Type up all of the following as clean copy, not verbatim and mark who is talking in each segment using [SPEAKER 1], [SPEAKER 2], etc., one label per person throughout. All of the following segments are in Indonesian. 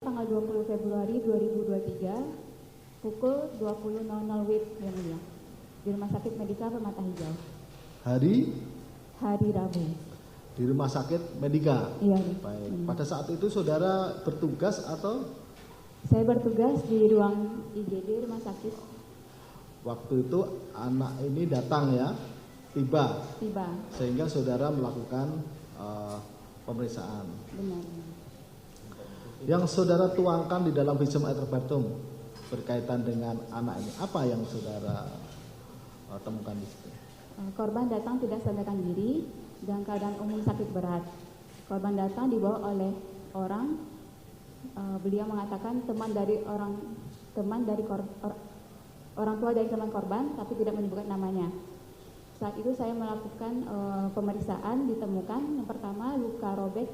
[SPEAKER 1] Tanggal 20 Februari 2023 pukul 20.00 WIB yang mulia di Rumah Sakit Medika Permata Hijau.
[SPEAKER 2] Hari
[SPEAKER 1] Rabu.
[SPEAKER 2] Di Rumah Sakit Medika.
[SPEAKER 1] Iya.
[SPEAKER 2] Baik. Pada saat itu saudara bertugas atau?
[SPEAKER 1] Saya bertugas di ruang IGD rumah sakit.
[SPEAKER 2] Waktu itu anak ini datang ya, tiba. Sehingga saudara melakukan pemeriksaan.
[SPEAKER 1] Benar.
[SPEAKER 2] Yang saudara tuangkan di dalam visum et repertum berkaitan dengan anak ini, apa yang saudara temukan di situ?
[SPEAKER 1] Korban datang tidak sadarkan diri dan keadaan umum sakit berat. Korban datang dibawa oleh orang. Beliau mengatakan orang tua dari teman korban, tapi tidak menyebutkan namanya. Saat itu saya melakukan pemeriksaan, ditemukan yang pertama luka robek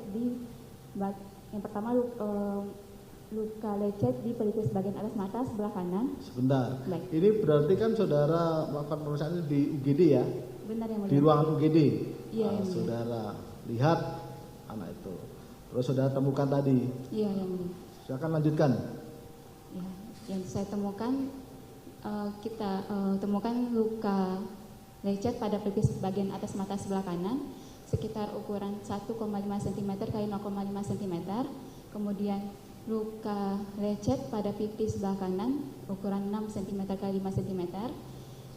[SPEAKER 1] luka lecet di pelipis bagian atas mata sebelah kanan.
[SPEAKER 2] Sebentar.
[SPEAKER 1] Baik.
[SPEAKER 2] Ini berarti kan saudara melakukan pemeriksaan di UGD ya?
[SPEAKER 1] Benar yang mulia.
[SPEAKER 2] Di ruangan UGD.
[SPEAKER 1] Iya.
[SPEAKER 2] Saudara lihat anak itu. Terus saudara temukan tadi.
[SPEAKER 1] Iya yang mulia.
[SPEAKER 2] Silakan lanjutkan.
[SPEAKER 1] Ya, yang saya temukan kita temukan luka lecet pada pelipis bagian atas mata sebelah kanan sekitar ukuran 1,5 cm x 0,5 cm. Kemudian luka lecet pada pipi sebelah kanan ukuran 6 cm x 5 cm.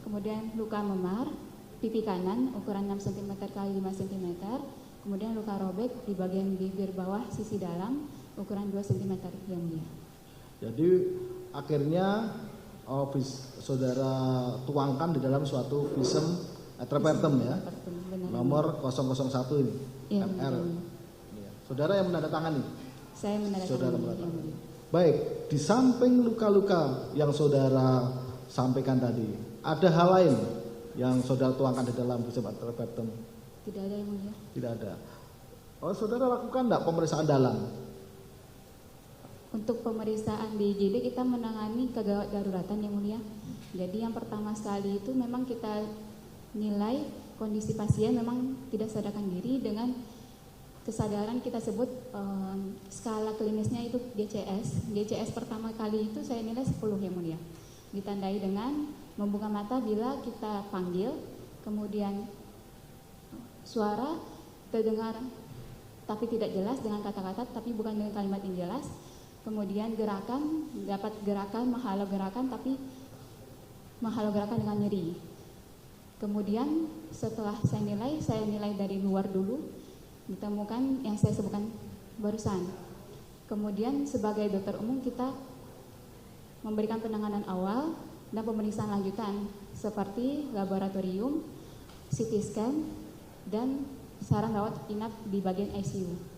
[SPEAKER 1] Kemudian luka memar pipi kanan ukuran 6 cm x 5 cm. Kemudian luka robek di bagian bibir bawah sisi dalam ukuran 2 cm yang mulia.
[SPEAKER 2] Jadi akhirnya saudara tuangkan di dalam suatu visum et repertum ya, nomor 001 ini,
[SPEAKER 1] ya,
[SPEAKER 2] MR. Ya. Saudara yang menandatangani?
[SPEAKER 1] Saya menandatangani.
[SPEAKER 2] Baik, di samping luka-luka yang saudara sampaikan tadi, ada hal lain yang saudara tuangkan di dalam visum et repertum?
[SPEAKER 1] Tidak ada yang mulia. Tidak
[SPEAKER 2] ada. Saudara lakukan enggak pemeriksaan dalam?
[SPEAKER 1] Untuk pemeriksaan di IGD kita menangani kegawat daruratan yang mulia. Jadi yang pertama sekali itu memang kita nilai kondisi pasien memang tidak sadarkan diri dengan kesadaran kita sebut skala klinisnya itu DCS. DCS pertama kali itu saya nilai 10 yang mulia. Ditandai dengan membuka mata bila kita panggil, kemudian suara terdengar tapi tidak jelas dengan kata-kata tapi bukan dengan kalimat yang jelas. Kemudian gerakan, dapat gerakan, menghalau gerakan tapi menghalau gerakan dengan nyeri. Kemudian setelah saya nilai dari luar dulu, ditemukan yang saya sebutkan barusan. Kemudian sebagai dokter umum kita memberikan penanganan awal dan pemeriksaan lanjutan seperti laboratorium, CT scan, dan saran rawat inap di bagian ICU.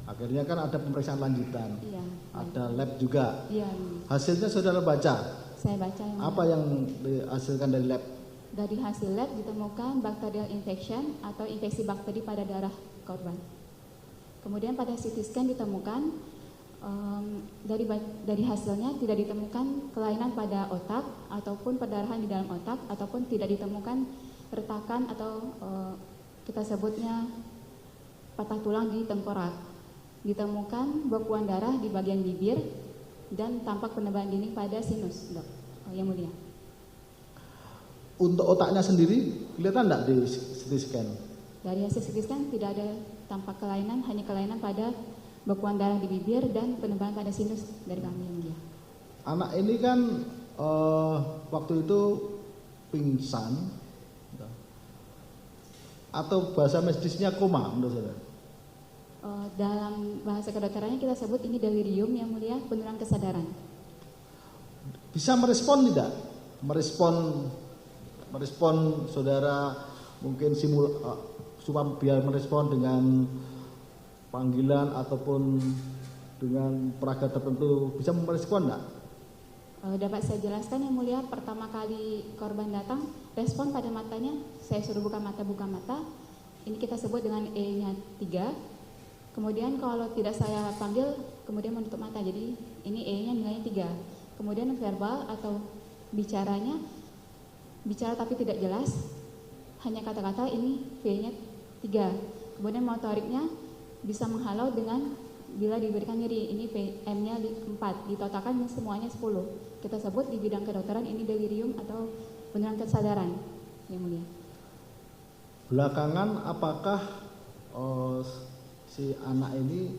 [SPEAKER 2] Akhirnya kan ada pemeriksaan lanjutan.
[SPEAKER 1] Iya.
[SPEAKER 2] Ada lab juga.
[SPEAKER 1] Iya.
[SPEAKER 2] Hasilnya saudara baca?
[SPEAKER 1] Saya baca.
[SPEAKER 2] Apa yang dihasilkan dari lab?
[SPEAKER 1] Dari hasil lab ditemukan bacterial infection atau infeksi bakteri pada darah korban. Kemudian pada CT scan ditemukan dari hasilnya tidak ditemukan kelainan pada otak ataupun perdarahan di dalam otak ataupun tidak ditemukan retakan atau kita sebutnya patah tulang di tengkorak. Ditemukan bekuan darah di bagian bibir dan tampak penebalan dinding pada sinus, dok. Yang mulia.
[SPEAKER 2] Untuk otaknya sendiri, kelihatan enggak di CT scan?
[SPEAKER 1] Dari hasil CT scan tidak ada tampak kelainan, hanya kelainan pada bekuan darah di bibir dan penebalan pada sinus dari kami, yang mulia.
[SPEAKER 2] Anak ini kan waktu itu pingsan, atau bahasa medisnya koma menurut saudara?
[SPEAKER 1] Dalam bahasa kedokterannya kita sebut ini delirium yang mulia, penurunan kesadaran.
[SPEAKER 2] Bisa merespon tidak? Merespon saudara mungkin supaya biar merespon dengan panggilan ataupun dengan peraga tertentu, bisa merespon enggak?
[SPEAKER 1] Dapat saya jelaskan yang mulia, pertama kali korban datang, respon pada matanya, saya suruh buka mata, ini kita sebut dengan E-nya 3. Kemudian kalau tidak saya panggil, kemudian menutup mata, jadi ini E-nya nilainya 3. Kemudian verbal atau bicara tapi tidak jelas, hanya kata-kata, ini V-nya 3. Kemudian motoriknya bisa menghalau dengan bila diberikan nyeri, ini PM-nya 4, ditotalkan semuanya 10. Kita sebut di bidang kedokteran ini delirium atau penurunan kesadaran, Yang Mulia.
[SPEAKER 2] Belakangan apakah si anak ini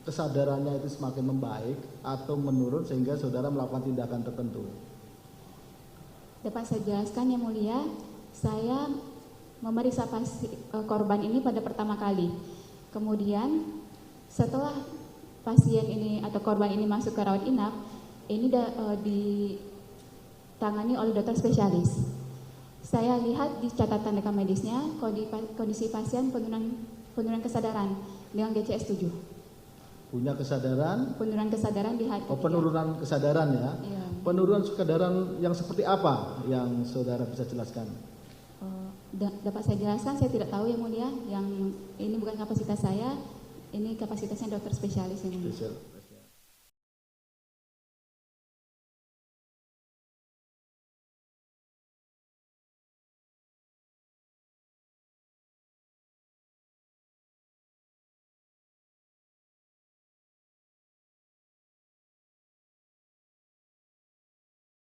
[SPEAKER 2] kesadarannya itu semakin membaik atau menurun sehingga saudara melakukan tindakan tertentu?
[SPEAKER 1] Dapat saya jelaskan Yang Mulia, saya memeriksa korban ini pada pertama kali. Kemudian setelah pasien ini atau korban ini masuk ke rawat inap, ini ditangani oleh dokter spesialis. Saya lihat di catatan rekam medisnya kondisi pasien penurunan kesadaran dengan GCS 7.
[SPEAKER 2] Punya kesadaran?
[SPEAKER 1] Penurunan kesadaran di hari ketiga.
[SPEAKER 2] Penurunan kesadaran ya?
[SPEAKER 1] Iya.
[SPEAKER 2] Penurunan kesadaran yang seperti apa yang saudara bisa jelaskan?
[SPEAKER 1] Dapat saya jelaskan, saya tidak tahu Yang Mulia. Yang ini bukan kapasitas saya, ini kapasitasnya dokter spesialis Yang Mulia.